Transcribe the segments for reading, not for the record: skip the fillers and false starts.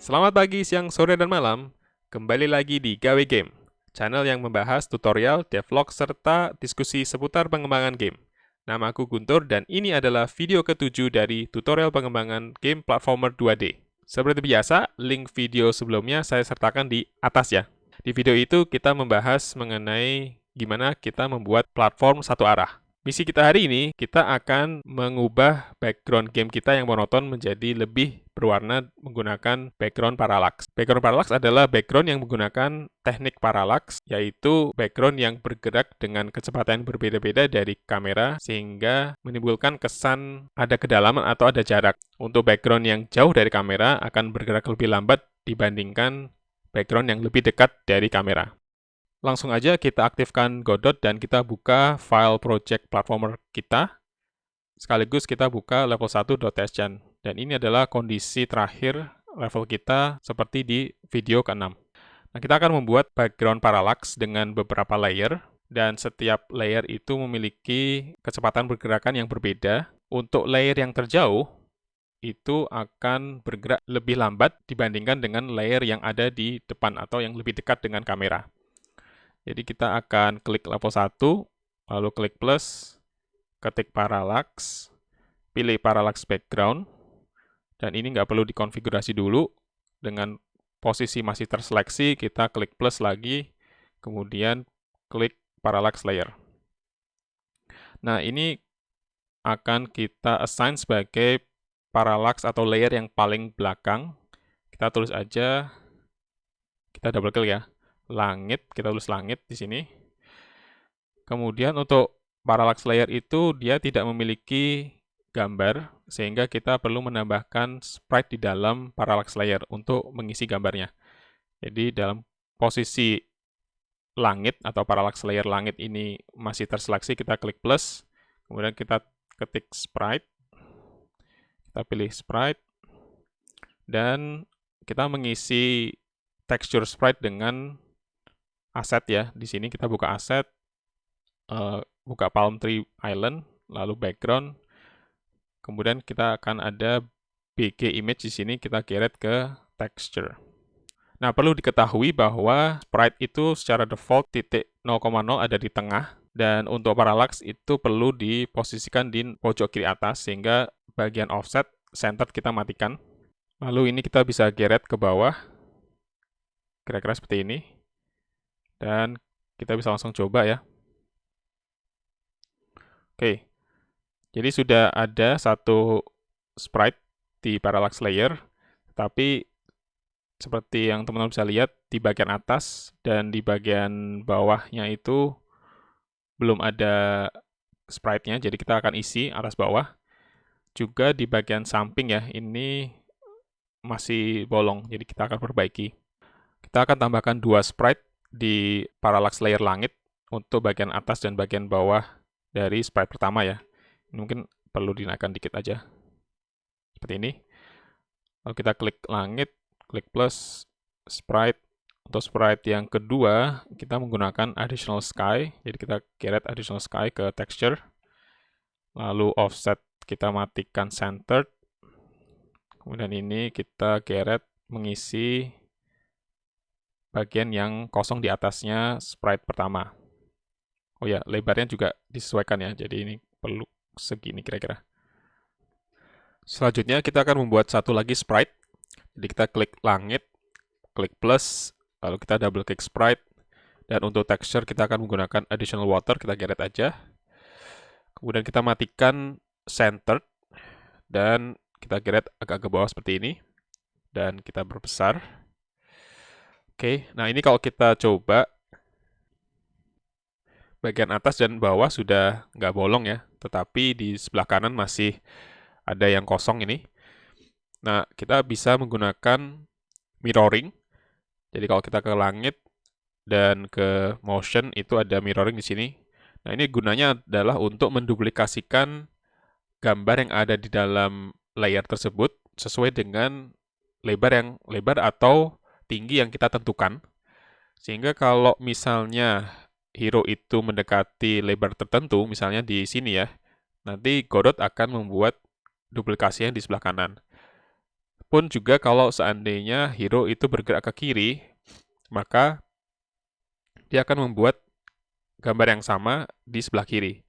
Selamat pagi, siang, sore, dan malam. Kembali lagi di Gawe Game, channel yang membahas tutorial, devlog, serta diskusi seputar pengembangan game. Nama aku Guntur dan ini adalah video ke-7 dari tutorial pengembangan game platformer 2D. Seperti biasa, link video sebelumnya saya sertakan di atas ya. Di video itu kita membahas mengenai gimana kita membuat platform satu arah. Misi kita hari ini, kita akan mengubah background game kita yang monoton menjadi lebih berwarna menggunakan background parallax. Background parallax adalah background yang menggunakan teknik parallax, yaitu background yang bergerak dengan kecepatan yang berbeda-beda dari kamera, sehingga menimbulkan kesan ada kedalaman atau ada jarak. Untuk background yang jauh dari kamera akan bergerak lebih lambat dibandingkan background yang lebih dekat dari kamera. Langsung aja kita aktifkan Godot dan kita buka file project platformer kita. Sekaligus kita buka level 1.tsgen. Dan ini adalah kondisi terakhir level kita seperti di video ke-6. Nah, kita akan membuat background parallax dengan beberapa layer. Dan setiap layer itu memiliki kecepatan pergerakan yang berbeda. Untuk layer yang terjauh, itu akan bergerak lebih lambat dibandingkan dengan layer yang ada di depan atau yang lebih dekat dengan kamera. Jadi kita akan klik level 1, lalu klik plus, ketik parallax, pilih parallax background, dan ini nggak perlu dikonfigurasi dulu. Dengan posisi masih terseleksi, kita klik plus lagi, kemudian klik parallax layer. Nah, ini akan kita assign sebagai parallax atau layer yang paling belakang. Kita tulis aja, kita double klik ya, langit, kita tulis langit di sini. Kemudian untuk parallax layer itu dia tidak memiliki gambar, sehingga kita perlu menambahkan sprite di dalam parallax layer untuk mengisi gambarnya. Jadi dalam posisi langit atau parallax layer langit ini masih terseleksi, kita klik plus, kemudian kita ketik sprite, kita pilih sprite, dan kita mengisi texture sprite dengan aset ya. Di sini kita buka aset, buka Palm Tree Island, lalu background, kemudian kita akan ada BG image di sini, kita geret ke texture. Nah, perlu diketahui bahwa sprite itu secara default titik 0,0 ada di tengah, dan untuk parallax itu perlu diposisikan di pojok kiri atas, sehingga bagian offset centered kita matikan. Lalu ini kita bisa geret ke bawah, kira-kira seperti ini, dan kita bisa langsung coba ya. Oke, jadi sudah ada satu sprite di parallax layer, tapi seperti yang teman-teman bisa lihat di bagian atas dan di bagian bawahnya itu belum ada sprite-nya, jadi kita akan isi atas bawah. Juga di bagian samping ya, ini masih bolong, jadi kita akan perbaiki. Kita akan tambahkan 2 sprite di parallax layer langit untuk bagian atas dan bagian bawah dari sprite pertama ya. Ini mungkin perlu dinaikkan dikit aja. Seperti ini. Lalu kita klik langit, klik plus, sprite. Untuk sprite yang kedua, kita menggunakan additional sky. Jadi kita geret additional sky ke texture. Lalu offset kita matikan centered. Kemudian ini kita geret mengisi bagian yang kosong di atasnya sprite pertama. Oh ya, lebarnya juga disesuaikan ya, jadi ini perlu segini kira-kira. Selanjutnya kita akan membuat satu lagi sprite. Jadi kita klik langit, klik plus, lalu kita double klik sprite. Dan untuk texture kita akan menggunakan additional water, kita geret aja. Kemudian kita matikan centered, dan kita geret agak ke bawah seperti ini. Dan kita perbesar. Oke, nah ini kalau kita coba, bagian atas dan bawah sudah nggak bolong ya, tetapi di sebelah kanan masih ada yang kosong ini. Nah, kita bisa menggunakan mirroring. Jadi kalau kita ke langit dan ke motion itu ada mirroring di sini. Nah, ini gunanya adalah untuk menduplikasikan gambar yang ada di dalam layer tersebut sesuai dengan lebar atau tinggi yang kita tentukan. Sehingga kalau misalnya hero itu mendekati lebar tertentu, misalnya di sini ya, nanti Godot akan membuat duplikasinya di sebelah kanan. Pun juga kalau seandainya hero itu bergerak ke kiri, maka dia akan membuat gambar yang sama di sebelah kiri.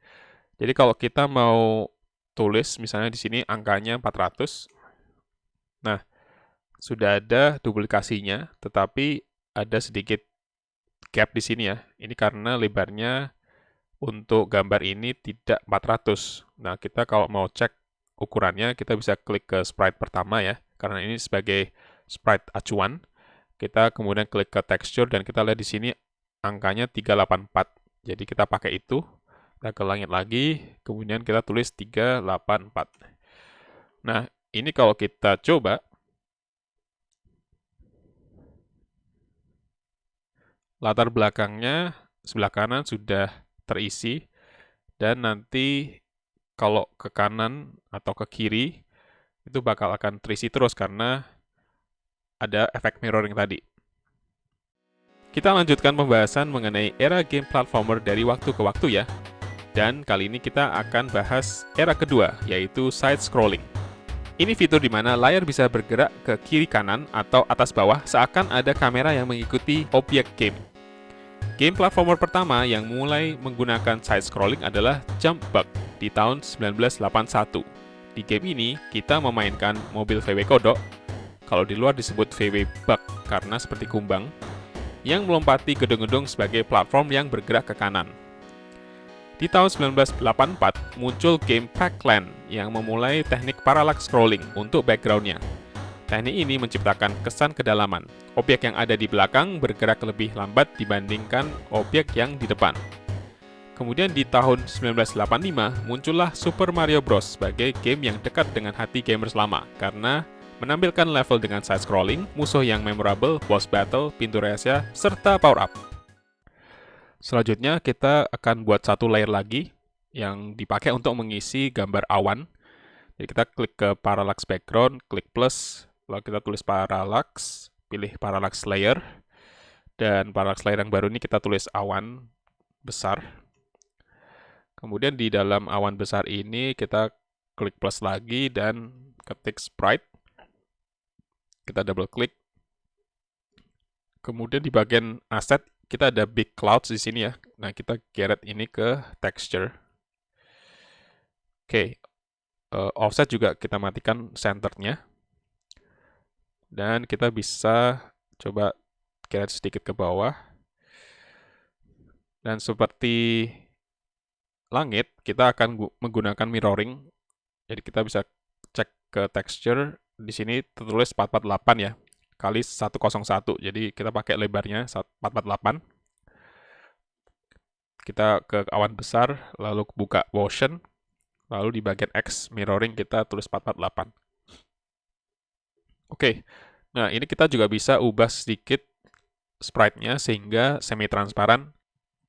Jadi kalau kita mau tulis misalnya di sini angkanya 400, nah sudah ada duplikasinya, tetapi ada sedikit gap di sini ya. Ini karena lebarnya untuk gambar ini tidak 400. Nah, kita kalau mau cek ukurannya, kita bisa klik ke sprite pertama ya, karena ini sebagai sprite acuan. Kita kemudian klik ke texture dan kita lihat di sini angkanya 384. Jadi kita pakai itu, kita ke langit lagi, kemudian kita tulis 384. Nah, ini kalau kita coba, latar belakangnya sebelah kanan sudah terisi, dan nanti kalau ke kanan atau ke kiri, itu bakal akan terisi terus karena ada efek mirroring tadi. Kita lanjutkan pembahasan mengenai era game platformer dari waktu ke waktu ya. Dan kali ini kita akan bahas era kedua, yaitu side-scrolling. Ini fitur di mana layar bisa bergerak ke kiri kanan atau atas bawah seakan ada kamera yang mengikuti objek game. Game platformer pertama yang mulai menggunakan side-scrolling adalah Jump Bug di tahun 1981. Di game ini, kita memainkan mobil VW Kodok, kalau di luar disebut VW Bug karena seperti kumbang, yang melompati gedung-gedung sebagai platform yang bergerak ke kanan. Di tahun 1984, muncul game Pac-Land yang memulai teknik parallax scrolling untuk background-nya. Teknik ini menciptakan kesan kedalaman. Objek yang ada di belakang bergerak lebih lambat dibandingkan objek yang di depan. Kemudian di tahun 1985, muncullah Super Mario Bros. Sebagai game yang dekat dengan hati gamers lama, karena menampilkan level dengan side-scrolling, musuh yang memorable, boss battle, pintu rahasia, serta power-up. Selanjutnya, kita akan buat satu layer lagi yang dipakai untuk mengisi gambar awan. Jadi kita klik ke parallax background, klik plus, lalu kita tulis parallax, pilih parallax layer, dan parallax layer yang baru ini kita tulis awan besar. Kemudian di dalam awan besar ini kita klik plus lagi dan ketik sprite. Kita double klik. Kemudian di bagian asset kita ada big clouds di sini ya. Nah, kita geret ini ke texture. Oke. Offset juga kita matikan centernya. Dan kita bisa coba geret sedikit ke bawah. Dan seperti langit, kita akan menggunakan mirroring. Jadi kita bisa cek ke texture, di sini tertulis 448 ya, kali 101. Jadi kita pakai lebarnya 448. Kita ke awan besar, lalu buka motion, lalu di bagian X mirroring kita tulis 448. Oke, nah ini kita juga bisa ubah sedikit sprite-nya sehingga semi-transparan.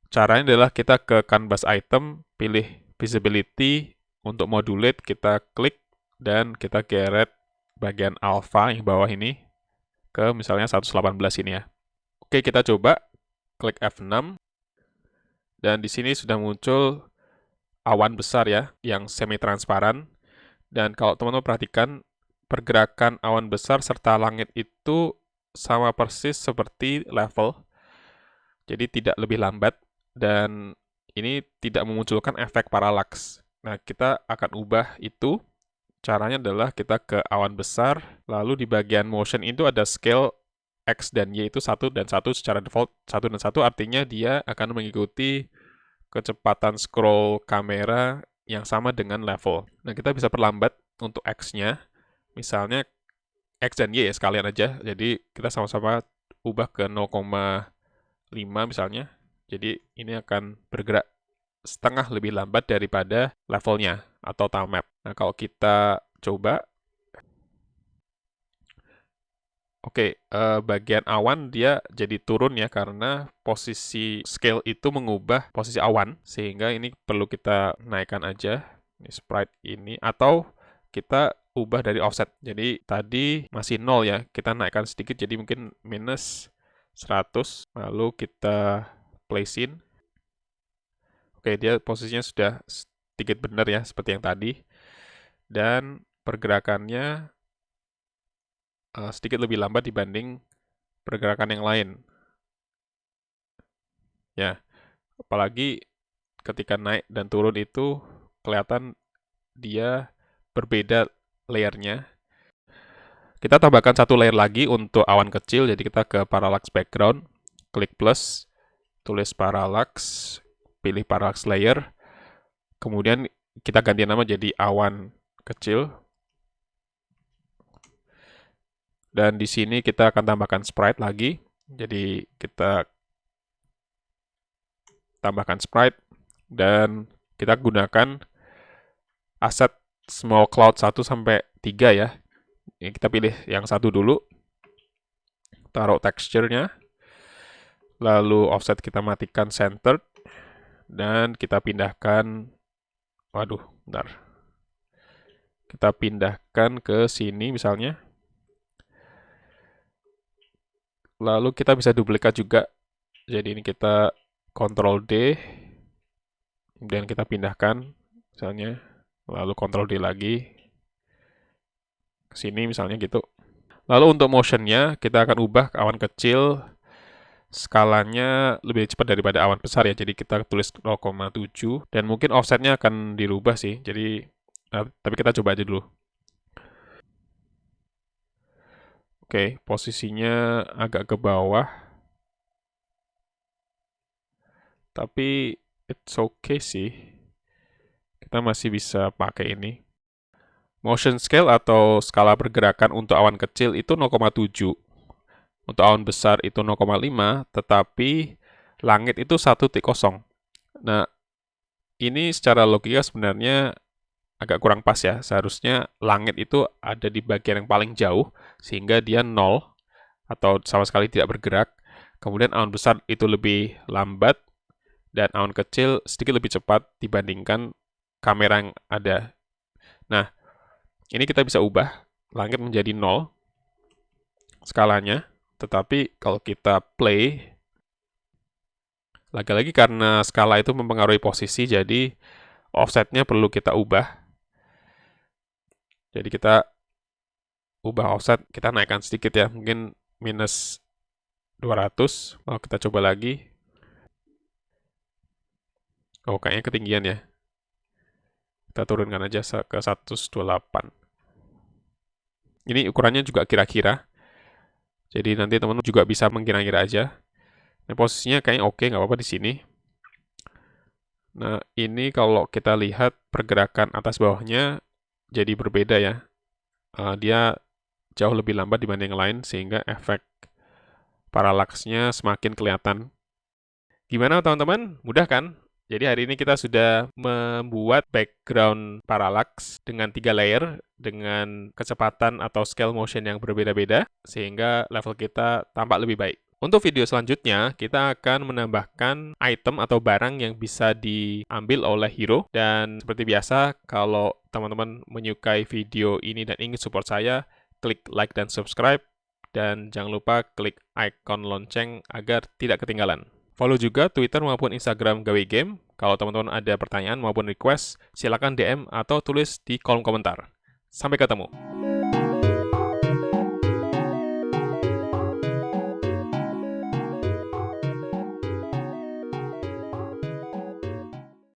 Caranya adalah kita ke canvas item, pilih visibility, untuk modulate kita klik dan kita geret bagian alpha yang bawah ini ke misalnya 118 ini ya. Oke, kita coba klik F6 dan di sini sudah muncul awan besar ya yang semi transparan, dan kalau teman-teman perhatikan pergerakan awan besar serta langit itu sama persis seperti level. Jadi tidak lebih lambat dan ini tidak memunculkan efek parallax. Nah, kita akan ubah itu. Caranya adalah kita ke awan besar, lalu di bagian motion itu ada scale X dan Y itu 1 dan 1 secara default. 1 dan 1 artinya dia akan mengikuti kecepatan scroll kamera yang sama dengan level. Nah, kita bisa perlambat untuk X-nya. Misalnya X dan Y ya sekalian aja. Jadi kita sama-sama ubah ke 0,5 misalnya. Jadi ini akan bergerak setengah lebih lambat daripada levelnya atau time map. Nah, kalau kita coba, oke, bagian awan dia jadi turun ya karena posisi scale itu mengubah posisi awan, sehingga ini perlu kita naikkan aja, ini sprite ini, atau kita ubah dari offset. Jadi tadi masih 0 ya, kita naikkan sedikit jadi mungkin minus 100, lalu kita place in. Oke, dia posisinya sudah sedikit benar ya, seperti yang tadi. Dan pergerakannya sedikit lebih lambat dibanding pergerakan yang lain. Ya, apalagi ketika naik dan turun itu kelihatan dia berbeda layernya. Kita tambahkan satu layer lagi untuk awan kecil, jadi kita ke parallax background, klik plus, tulis parallax, pilih parallax layer, kemudian kita ganti nama jadi awan kecil. Dan di sini kita akan tambahkan sprite lagi, jadi kita tambahkan sprite, dan kita gunakan aset small cloud 1 sampai 3 ya. Ini kita pilih yang satu dulu, taruh texture-nya, lalu offset kita matikan centered, dan kita pindahkan, bentar. Kita pindahkan ke sini misalnya. Lalu kita bisa duplikat juga. Jadi ini kita Ctrl D, kemudian kita pindahkan misalnya, lalu Ctrl D lagi ke sini misalnya gitu. Lalu untuk motionnya kita akan ubah ke awan kecil, skalanya lebih cepat daripada awan besar ya, jadi kita tulis 0,7 dan mungkin offsetnya akan dirubah sih, jadi tapi kita coba aja dulu. Oke, posisinya agak ke bawah, tapi it's okay sih, kita masih bisa pakai ini. Motion scale atau skala pergerakan untuk awan kecil itu 0,7. Untuk awan besar itu 0,5, tetapi langit itu 1.0. Nah, ini secara logika sebenarnya agak kurang pas ya. Seharusnya langit itu ada di bagian yang paling jauh, sehingga dia 0, atau sama sekali tidak bergerak. Kemudian awan besar itu lebih lambat, dan awan kecil sedikit lebih cepat dibandingkan kamera yang ada. Nah, ini kita bisa ubah langit menjadi 0 skalanya, tetapi kalau kita play, lagi-lagi karena skala itu mempengaruhi posisi, jadi offsetnya perlu kita ubah. Jadi kita ubah offset, kita naikkan sedikit ya, mungkin minus 200. Kalau kita coba lagi, kayaknya ketinggian ya. Kita turunkan aja ke 128. Ini ukurannya juga kira-kira. Jadi nanti teman-teman juga bisa mengira-kira aja. Nah, posisinya kayaknya oke, nggak apa-apa di sini. Nah, ini kalau kita lihat pergerakan atas bawahnya jadi berbeda ya. Dia jauh lebih lambat dibanding yang lain, sehingga efek parallax-nya semakin kelihatan. Gimana teman-teman? Mudah kan? Jadi hari ini kita sudah membuat background parallax dengan 3 layer, dengan kecepatan atau scale motion yang berbeda-beda, sehingga level kita tampak lebih baik. Untuk video selanjutnya, kita akan menambahkan item atau barang yang bisa diambil oleh hero. Dan seperti biasa, kalau teman-teman menyukai video ini dan ingin support saya, klik like dan subscribe. Dan jangan lupa klik icon lonceng agar tidak ketinggalan. Follow juga Twitter maupun Instagram Gawe Game. Kalau teman-teman ada pertanyaan maupun request, silakan DM atau tulis di kolom komentar. Sampai ketemu.